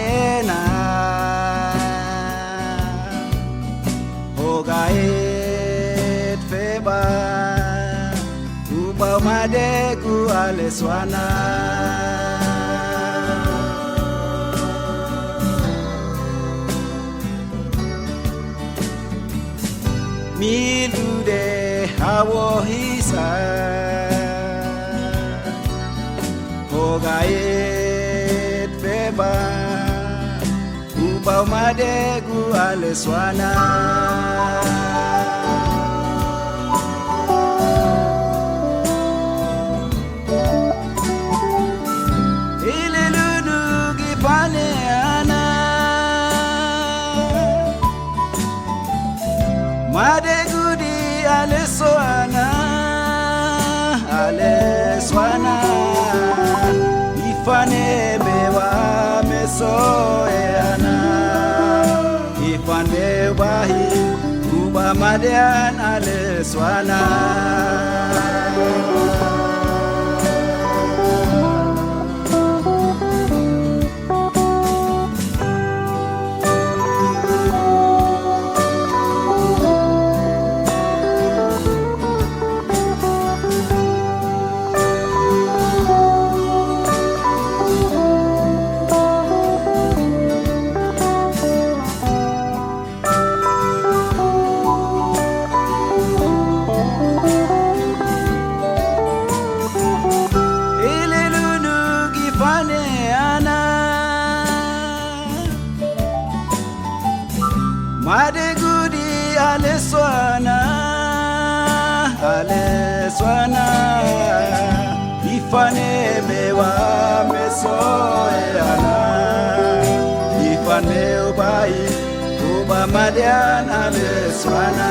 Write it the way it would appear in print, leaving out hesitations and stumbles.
ena Hogaet feba Uba madeku aleswana Milude hawo hisa Hogaet feba Uba madegu aleswana Ilelunu gipane ana Madegu di aleswana Aleswana Ifane mewa mesoeana Ifane wahi Uba madian aleswana Madegudi aleswana Aleswana Ifane mewa mesoeana Ifane ubai Uba madian aleswana